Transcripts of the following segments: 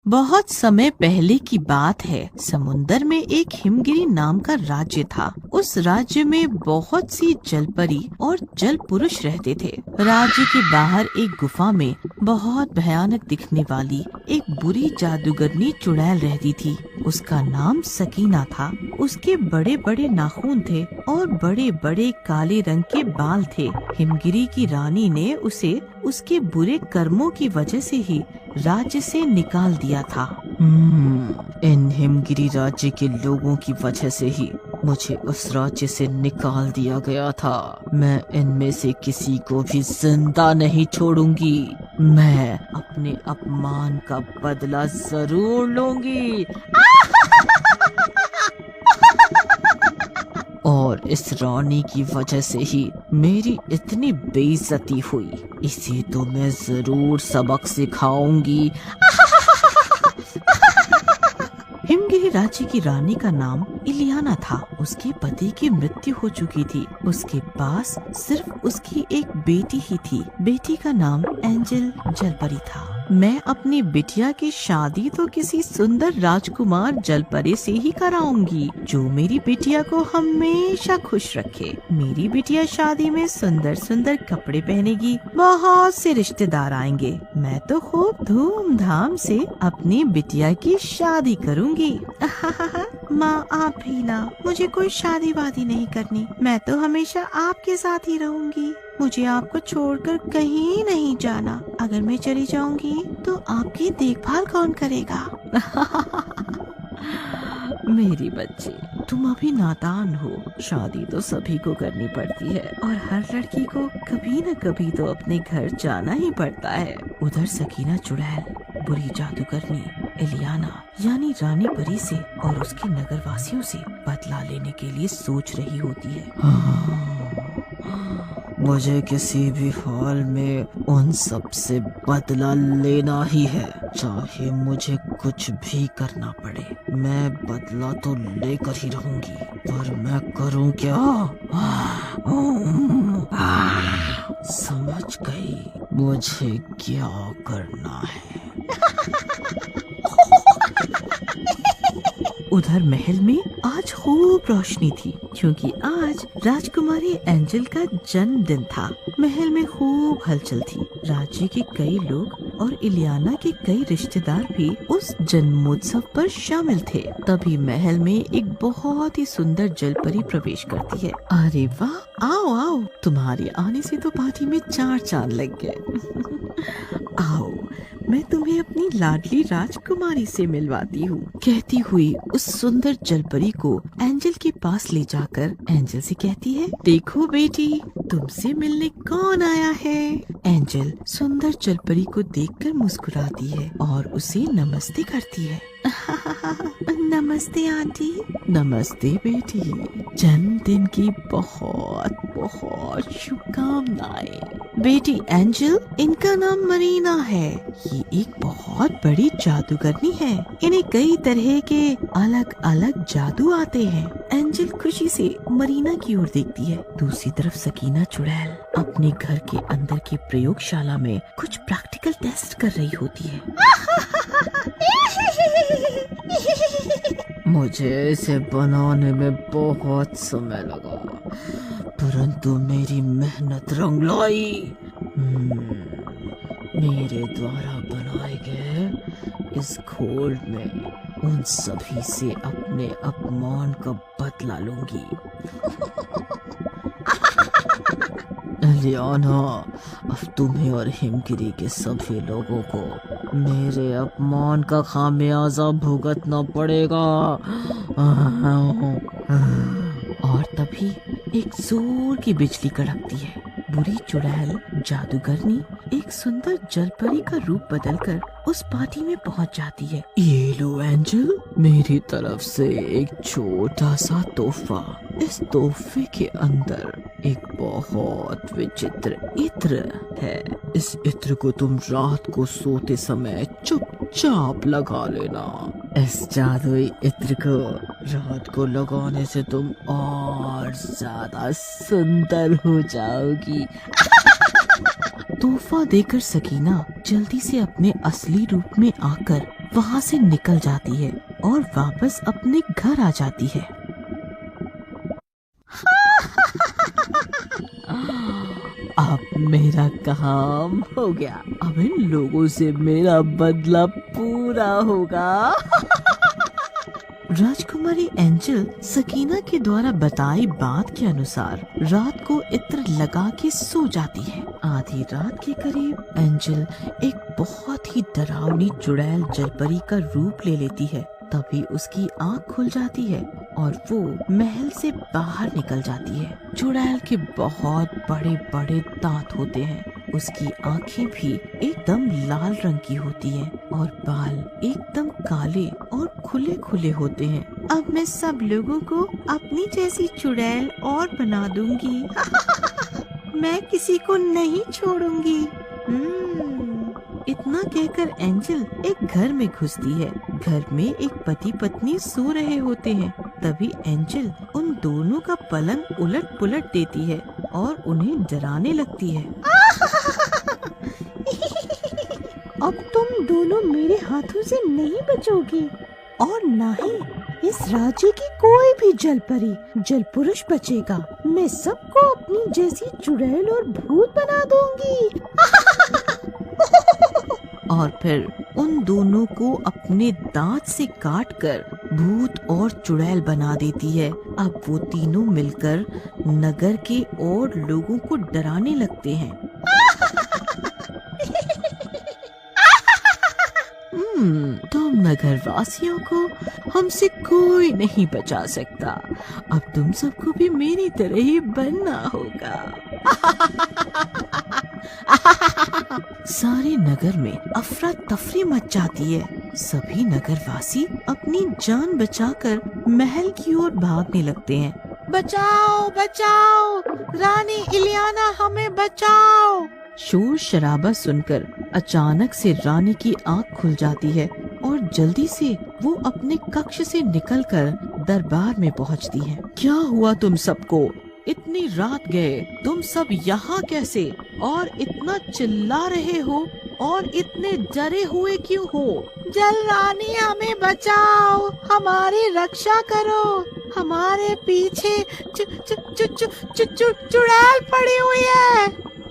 बहुत समय पहले की बात है। समुंदर में एक हिमगिरी नाम का राज्य था। उस राज्य में बहुत सी जलपरी और जल पुरुष रहते थे। राज्य के बाहर एक गुफा में बहुत भयानक दिखने वाली एक बुरी जादूगरनी चुड़ैल रहती थी। उसका नाम सकीना था। उसके बड़े बड़े नाखून थे और बड़े बड़े काले रंग के बाल थे। हिमगिरी की रानी ने उसे उसके बुरे कर्मों की वजह से ही राज्य से निकाल दिया था। इन हिमगिरी राज्य के लोगों की वजह से ही मुझे उस राज्य से निकाल दिया गया था। मैं इनमें से किसी को भी जिंदा नहीं छोड़ूंगी। मैं अपने अपमान का बदला जरूर लूंगी। और इस रानी की वजह से ही मेरी इतनी बेइज्जती हुई। इसे तो मैं जरूर सबक सिखाऊंगी। हिमगिरी राज्य की रानी का नाम इलियाना था। उसके पति की मृत्यु हो चुकी थी। उसके पास सिर्फ उसकी एक बेटी ही थी। बेटी का नाम एंजल जलपरी था। मैं अपनी बिटिया की शादी तो किसी सुंदर राजकुमार जलपरी से ही कराऊंगी, जो मेरी बिटिया को हमेशा खुश रखे। मेरी बिटिया शादी में सुंदर सुंदर कपड़े पहनेगी। बहुत से रिश्तेदार आएंगे। मैं तो खूब धूमधाम से अपनी बिटिया की शादी करूंगी। माँ, आप भी ना, मुझे कोई शादी वादी नहीं करनी। मैं तो हमेशा आपके साथ ही रहूंगी। मुझे आपको छोड़कर कहीं नहीं जाना। अगर मैं चली जाऊंगी तो आपकी देखभाल कौन करेगा? मेरी बच्ची, तुम अभी नादान हो। शादी तो सभी को करनी पड़ती है और हर लड़की को कभी न कभी तो अपने घर जाना ही पड़ता है। उधर सकीना चुड़ैल बुरी जादूगरनी इलियाना यानी रानी परी से और उसके नगरवासियों से बदला लेने के लिए सोच रही होती है। मुझे किसी भी हाल में उन सब से बदला लेना ही है, चाहे मुझे कुछ भी करना पड़े। मैं बदला तो लेकर ही रहूंगी, पर मैं करूं क्या? समझ गई मुझे क्या करना है। उधर महल में आज खूब रोशनी थी, क्योंकि आज राजकुमारी एंजल का जन्मदिन था। महल में खूब हलचल थी। राज्य के कई लोग और इलियाना के कई रिश्तेदार भी उस जन्मोत्सव पर शामिल थे। तभी महल में एक बहुत ही सुंदर जलपरी प्रवेश करती है। अरे वाह, आओ आओ, तुम्हारे आने से तो पार्टी में 4 चांद लग गए। आओ, मैं तुम्हें अपनी लाडली राजकुमारी से मिलवाती हूँ। कहती हुई उस सुंदर जलपरी को एंजल के पास ले जाकर एंजल से कहती है, देखो बेटी, तुमसे मिलने कौन आया है। एंजल सुंदर जलपरी को देखकर मुस्कुराती है और उसे नमस्ते करती है। नमस्ते आंटी। नमस्ते बेटी, जन्मदिन की बहुत बहुत शुभकामनाएं। बेटी एंजल, इनका नाम मरीना है। ये एक बहुत बड़ी जादूगरनी है। इन्हें कई तरह के अलग अलग जादू आते हैं। एंजल खुशी से मरीना की ओर देखती है। दूसरी तरफ सकीना चुड़ैल अपने घर के अंदर की प्रयोगशाला में कुछ प्रैक्टिकल टेस्ट कर रही होती है। मुझे इसे बनाने में बहुत समय लगा, परंतु मेरी मेहनत रंग लाई। मेरे द्वारा बनाए गए इस घोल में उन सभी से अपने अपमान का बदला लूंगी। इलियाना, अब तुम्हें और हिमगिरी के सभी लोगों को मेरे अपमान का खामियाजा भुगतना पड़ेगा। और तभी एक जोर की बिजली कड़कती है। बुरी चुड़ैल जादूगरनी एक सुंदर जलपरी का रूप बदलकर उस पार्टी में पहुंच जाती है। ये लो एंजल, मेरी तरफ से एक छोटा सा तोहफा। इस तोहफे के अंदर एक बहुत विचित्र इत्र है। इस इत्र को तुम रात को सोते समय चुपचाप लगा लेना। इस जादुई इत्र को रात को लगाने से तुम और ज्यादा सुंदर हो जाओगी। तोहफा देकर सकीना जल्दी से अपने असली रूप में आकर वहाँ से निकल जाती है और वापस अपने घर आ जाती है। अब मेरा काम हो गया, अब इन लोगों से मेरा बदला पूरा होगा। राजकुमारी एंजल सकीना के द्वारा बताई बात के अनुसार रात को इत्र लगा के सो जाती है। आधी रात के करीब एंजल एक बहुत ही डरावनी चुड़ैल जलपरी का रूप ले लेती है। तभी उसकी आँख खुल जाती है और वो महल से बाहर निकल जाती है। चुड़ैल के बहुत बड़े बड़े दांत होते हैं, उसकी आँखें भी एकदम लाल रंग की होती हैं और बाल एकदम काले और खुले खुले होते हैं। अब मैं सब लोगों को अपनी जैसी चुड़ैल और बना दूंगी। मैं किसी को नहीं छोड़ूंगी। इतना कहकर एंजल एक घर में घुसती है। घर में एक पति पत्नी सो रहे होते हैं। तभी एंजल उन दोनों का पलंग उलट पुलट देती है और उन्हें डराने लगती है। अब तुम दोनों मेरे हाथों से नहीं बचोगी और ना ही इस राज्य की कोई भी जलपरी जल पुरुष बचेगा। मैं सबको अपनी जैसी चुड़ैल और भूत बना दूंगी। और फिर उन दोनों को अपने दांत से काटकर भूत और चुड़ैल बना देती है। अब वो तीनों मिलकर नगर के और लोगों को डराने लगते हैं। तुम नगर वासियों को हमसे कोई नहीं बचा सकता। अब तुम सबको भी मेरी तरह ही बनना होगा। सारे नगर में अफरा तफरी मच जाती है। सभी नगरवासी अपनी जान बचाकर महल की ओर भागने लगते हैं। बचाओ बचाओ, रानी इलियाना हमें बचाओ। शोर शराबा सुनकर अचानक से रानी की आंख खुल जाती है और जल्दी से वो अपने कक्ष से निकलकर दरबार में पहुंचती है। क्या हुआ तुम सबको? इतनी रात गए, तुम सब यहाँ कैसे? और इतना चिल्ला रहे हो और इतने डरे हुए क्यों हो? जल रानी हमें बचाओ, हमारी रक्षा करो। हमारे पीछे चुड़ैल पड़ी हुई है।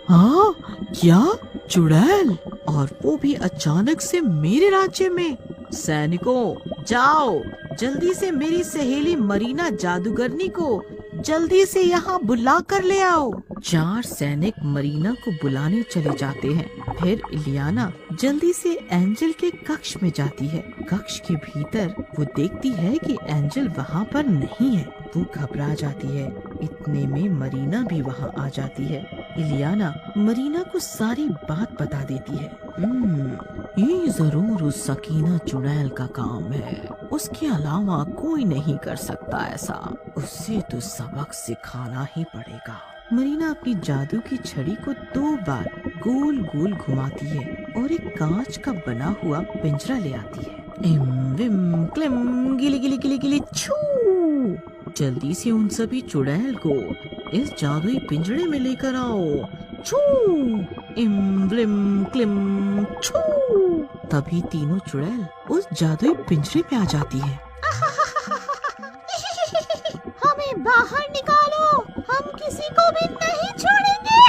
हाँ क्या? चुड़ैल? और वो भी अचानक से मेरे राज्य में? सैनिकों जाओ, जल्दी से मेरी सहेली मरीना जादूगरनी को जल्दी से यहाँ बुला कर ले आओ। 4 सैनिक मरीना को बुलाने चले जाते हैं। फिर इलियाना जल्दी से एंजल के कक्ष में जाती है। कक्ष के भीतर वो देखती है कि एंजल वहाँ पर नहीं है। वो घबरा जाती है। इतने में मरीना भी वहाँ आ जाती है। इलियाना मरीना को सारी बात बता देती है। ये जरूर उस सकीना चुड़ैल का काम है, उसके अलावा कोई नहीं कर सकता ऐसा। उससे तो सबक सिखाना ही पड़ेगा। मरीना अपनी जादू की छड़ी को 2 बार गोल गोल घुमाती है और एक कांच का बना हुआ पिंजरा ले आती है। इम विम क्लिम गिली गिली गिली गिली छू। जल्दी से उन सभी चुड़ैल को इस जादुई पिंजरे में लेकर आओ। छू इम ब्लिम क्लिम छू। तभी तीनों चुड़ैल उस जादुई पिंजरे में आ जाती है। हमें बाहर निकालो, हम किसी को भी नहीं छोड़ेंगे।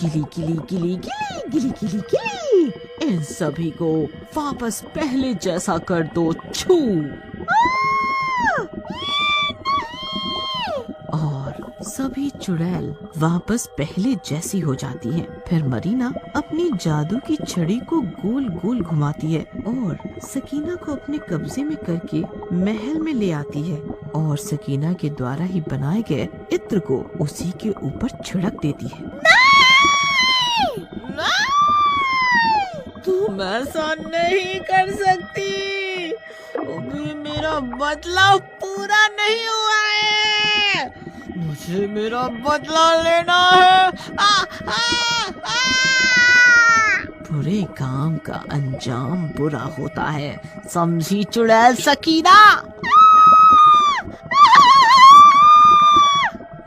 गिली गिली गिली गिली गिली गिली गिली। इन सभी को वापस पहले जैसा कर दो। छू। और सभी चुड़ैल वापस पहले जैसी हो जाती हैं। फिर मरीना अपनी जादू की छड़ी को गोल गोल घुमाती है और सकीना को अपने कब्जे में करके महल में ले आती है और सकीना के द्वारा ही बनाए गए इत्र को उसी के ऊपर छिड़क देती है। तुम ऐसा नहीं कर सकती, अभी मेरा बदला पूरा नहीं हुआ है। मुझे मेरा बदला लेना है। बुरे काम का अंजाम बुरा होता है, समझी चुड़ैल सकीना?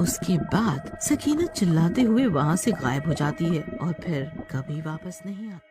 उसके बाद सकीना चिल्लाते हुए वहाँ से गायब हो जाती है और फिर कभी वापस नहीं आती।